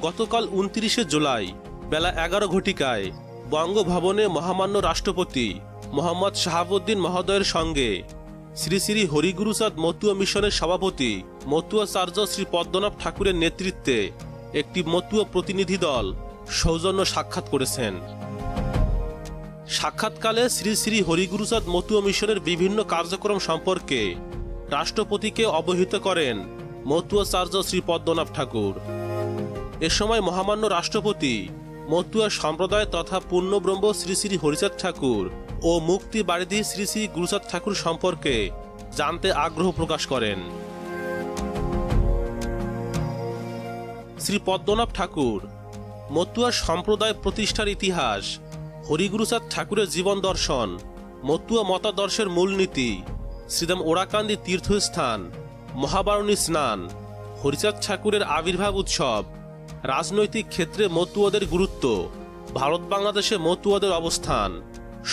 গতকাল ২৯শে জুলাই বেলা ১১ ঘটিকায় বঙ্গভবনে মহামান্য রাষ্ট্রপতি মোহাম্মদ শাহাবুদ্দিন মহোদয়ের সঙ্গে শ্রী শ্রী হরিগুরুচাঁদ মতুয়া মিশনের সভাপতি মতুয়াচার্য শ্রী পদ্মনাভ ঠাকুরের নেতৃত্বে একটি মতুয়া প্রতিনিধি দল সৌজন্য সাক্ষাৎ করেছেন। সাক্ষাৎকালে শ্রী শ্রী হরিগুরুচাঁদ মতুয়া মিশনের বিভিন্ন কার্যক্রম সম্পর্কে রাষ্ট্রপতিকে অবহিত করেন মতুয়াচার্য শ্রী পদ্মনাভ ঠাকুর। এ সময় মহামান্য রাষ্ট্রপতি মতুয়া সম্প্রদায় তথা পূর্ণব্রহ্ম শ্রী শ্রী হরিচাঁদ ঠাকুর ও মুক্তি বারিধি শ্রী শ্রী গুরুচাঁদ ঠাকুর সম্পর্কে জানতে আগ্রহ প্রকাশ করেন। শ্রী পদ্মনাভ ঠাকুর মতুয়া সম্প্রদায় প্রতিষ্ঠার ইতিহাস, হরিগুরুচাঁদ ঠাকুরের জীবন দর্শন, মতুয়া মতাদর্শের মূলনীতি, শ্রীদাম ওরাকান্দি তীর্থস্থান, মহাবারণী স্নান, হরিচাঁদ ঠাকুরের আবির্ভাব উৎসব, রাজনৈতিক ক্ষেত্রে মতুয়াদের গুরুত্ব, ভারত বাংলাদেশে মতুয়াদের অবস্থান,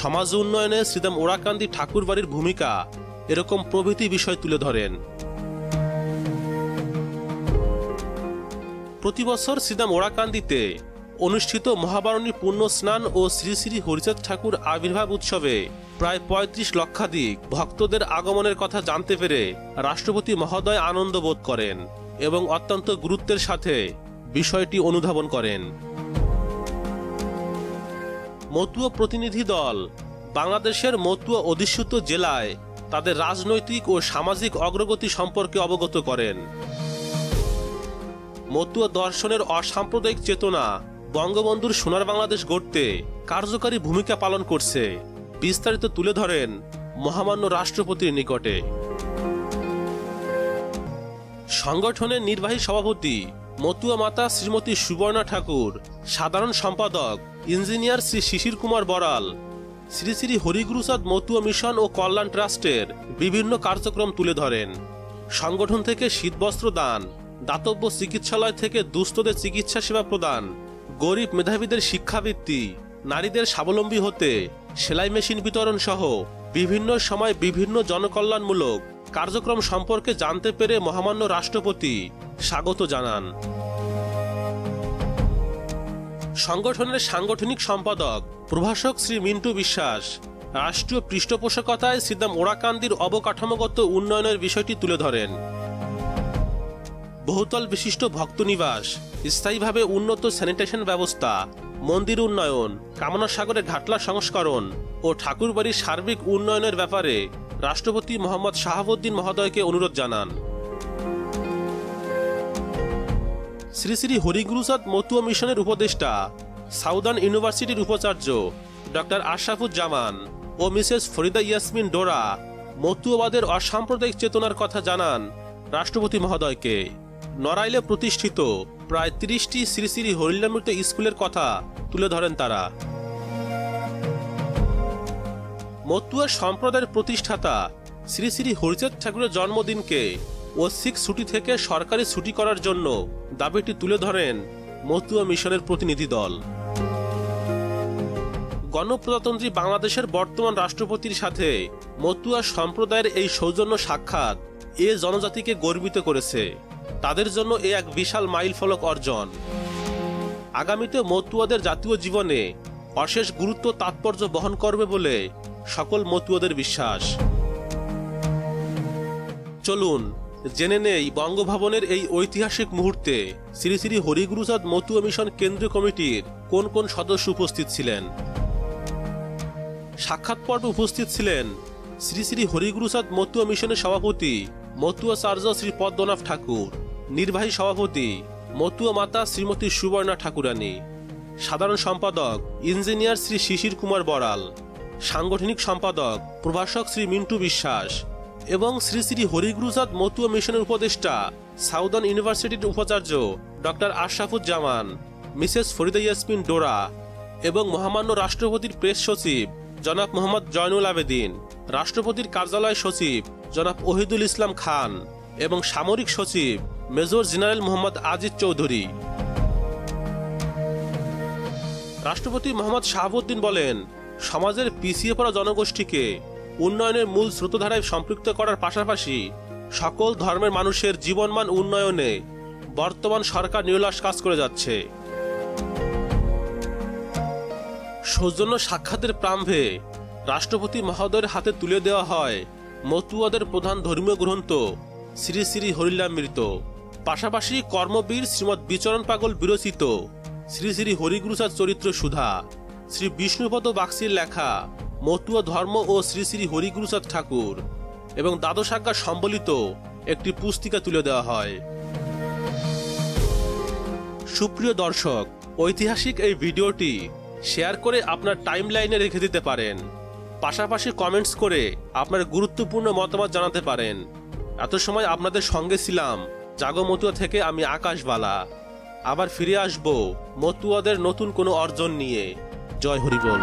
সমাজ উন্নয়নে শ্রীদাম ওরাকান্দি ঠাকুরবাড়ির ভূমিকা এরকম প্রভৃতি বিষয় তুলে ধরেন। প্রতিবছর শ্রীদাম ওরাকান্দিতে অনুষ্ঠিত মহাবারণী পুণ্য স্নান ও শ্রী শ্রী হরিচাঁদ ঠাকুর আবির্ভাব উৎসবে প্রায় ৩৫ লক্ষাধিক ভক্তদের আগমনের কথা জানতে পেরে রাষ্ট্রপতি মহোদয় আনন্দ বোধ করেন এবং অত্যন্ত গুরুত্বের সাথে বিষয়টি অনুধাবন করেন। মতুয়া প্রতিনিধি দল বাংলাদেশের মতুয়া অধিষ্ঠিত জেলায় তাদের রাজনৈতিক ও সামাজিক অগ্রগতি সম্পর্কে অবগত করেন। মতুয়া দর্শনের অসাম্প্রদায়িক চেতনা বঙ্গবন্ধুর সোনার বাংলাদেশ গড়তে কার্যকরী ভূমিকা পালন করছে বিস্তারিত তুলে ধরেন মহামান্য রাষ্ট্রপতির নিকটে। সংগঠনের নির্বাহী সভাপতি মতুয়া মাতা শ্রীমতী সুবর্ণা ঠাকুর, সাধারণ সম্পাদক ইঞ্জিনিয়ার শ্রী শিশির কুমার বড়াল শ্রী শ্রী হরিগুরুচাঁদ মতুয়া মিশন ও কল্যাণ ট্রাস্টের বিভিন্ন কার্যক্রম তুলে ধরেন। সংগঠন থেকে শীতবস্ত্র দান, দাতব্য চিকিৎসালয় থেকে দুস্থদের চিকিৎসা সেবা প্রদান, গরিব মেধাবীদের শিক্ষাবৃত্তি, নারীদের স্বাবলম্বী হতে সেলাই মেশিন বিতরণ সহ বিভিন্ন সময় বিভিন্ন জনকল্যাণমূলক কার্যক্রম সম্পর্কে জানতে পেরে মহামান্য রাষ্ট্রপতি স্বাগত জানান। সংগঠনের সাংগঠনিক সম্পাদক প্রভাষক শ্রী মিন্টু বিশ্বাস রাষ্ট্রীয় পৃষ্ঠপোষকতায় শ্রীদাম ওরাকান্দির অবকাঠামোগত উন্নয়নের বিষয়টি তুলে ধরেন। বহুতল বিশিষ্ট ভক্তনিবাস, স্থায়ীভাবে উন্নত স্যানিটেশন ব্যবস্থা, মন্দির উন্নয়ন, কামনা সাগরে ঘাটলা সংস্করণ ও ঠাকুরবাড়ির সার্বিক উন্নয়নের ব্যাপারে রাষ্ট্রপতি মোহাম্মদ শাহাবুদ্দিন মহোদয়কে অনুরোধ জানান। শ্রী শ্রী হরিগুরুচাঁদ মতুয়া মিশনের উপদেষ্টা সাউদার্ন ইউনিভার্সিটির উপাচার্য ডক্টর আশরাফুজ্জামান ও মিসেস ফরিদা ইয়াসমিন ডোরা মতুয়াবাদের অসাম্প্রদায়িক চেতনার কথা জানান রাষ্ট্রপতি মহোদয়কে। নড়াইলে প্রতিষ্ঠিত প্রায় ৩০টি শ্রী শ্রী হরিলামৃত স্কুলের কথা তুলে ধরেন তারা। মতুয়া সম্প্রদায়ের প্রতিষ্ঠাতা শ্রী শ্রী হরিচাঁদ ঠাকুরের জন্মদিনকে ঐচ্ছিক ছুটি থেকে সরকারি ছুটি করার জন্য দাবিটি তুলে ধরেন মতুয়া মিশনের প্রতিনিধি দল। গণপ্রজাতন্ত্রী বাংলাদেশের বর্তমান রাষ্ট্রপতির সাথে মতুয়া সম্প্রদায়ের এই সৌজন্য সাক্ষাৎ এ জনজাতিকে গর্বিত করেছে। তাদের জন্য এ এক বিশাল মাইলফলক অর্জন। আগামীতে মতুয়াদের জাতীয় জীবনে অশেষ গুরুত্ব তাৎপর্য বহন করবে বলে সকল মতুয়াদের বিশ্বাস। চলুন জেনে নেই বঙ্গভবনের এই ঐতিহাসিক মুহূর্তে শ্রী শ্রী হরিগুরুচাঁদ মতুয়া মিশন কেন্দ্রীয় কমিটির কোন কোন সদস্য উপস্থিত ছিলেন। সাক্ষাৎ পর্বে উপস্থিত ছিলেন শ্রী শ্রী হরিগুরুচাঁদ মতুয়া মিশনের সভাপতি মতুয়াচার্য শ্রী পদ্মনাভ ঠাকুর, নির্বাহী সভাপতি মতুয়া মাতা শ্রীমতী সুবর্ণা ঠাকুরানী, সাধারণ সম্পাদক ইঞ্জিনিয়ার শ্রী শিশির কুমার বড়াল, সাংগঠনিক সম্পাদক প্রভাষক শ্রী মিন্টু বিশ্বাস এবং শ্রী শ্রী হরিগুরুচাঁদ মতুয়া মিশনের উপদেষ্টা সাউদার্ন ইউনিভার্সিটির উপাচার্য ডক্টর আশরাফুজ্জামান, মিসেস ফরিদা ইয়াসমিন ডোরা এবং মহামান্য রাষ্ট্রপতির প্রেস সচিব জনাব মোহাম্মদ জয়নুল আবেদিন, রাষ্ট্রপতির কার্যালয় সচিব জনাব ওহিদুল ইসলাম খান এবং সামরিক সচিব মেজর জেনারেল মোহাম্মদ আজিজ চৌধুরী। রাষ্ট্রপতি মোহাম্মদ শাহাবুদ্দিন বলেন, সমাজের পিছিয়ে পড়া জনগোষ্ঠীকে উন্নয়নের মূল স্রোতধারায় সম্পৃক্ত করার পাশাপাশি সকল ধর্মের মানুষের জীবনমান উন্নয়নে বর্তমান সরকার নিরলস কাজ করে যাচ্ছে। সৌজন্য সাক্ষাতের প্রারম্ভে রাষ্ট্রপতি মহোদয়ের হাতে তুলে দেওয়া হয় মতুয়াদের প্রধান ধর্মীয় গ্রন্থ শ্রী শ্রী হরিলামৃত, পাশাপাশি কর্মবীর শ্রীমৎ বিচরণ পাগল বিরচিত শ্রী শ্রী হরিগুরুচাঁদ চরিত্র সুধা, শ্রী বিষ্ণুপদ বাগচির লেখা মতুয়া ধর্ম ও শ্রী শ্রী হরিগুরুচাঁদ ঠাকুর এবং দ্বাদশাজ্ঞা সম্বলিত একটি পুস্তিকা তুলে দেওয়া হয়। সুপ্রিয় দর্শক, ঐতিহাসিক এই ভিডিওটি শেয়ার করে আপনার টাইমলাইনে রেখে দিতে পারেন, পাশাপাশি কমেন্টস করে আপনার গুরুত্বপূর্ণ মতামত জানাতে পারেন। এত সময় আপনাদের সঙ্গে ছিলাম জাগো মতুয়া থেকে আমি আকাশবালা। আবার ফিরে আসব মতুয়াদের নতুন কোনো অর্জন নিয়ে। জয় হরিবোল।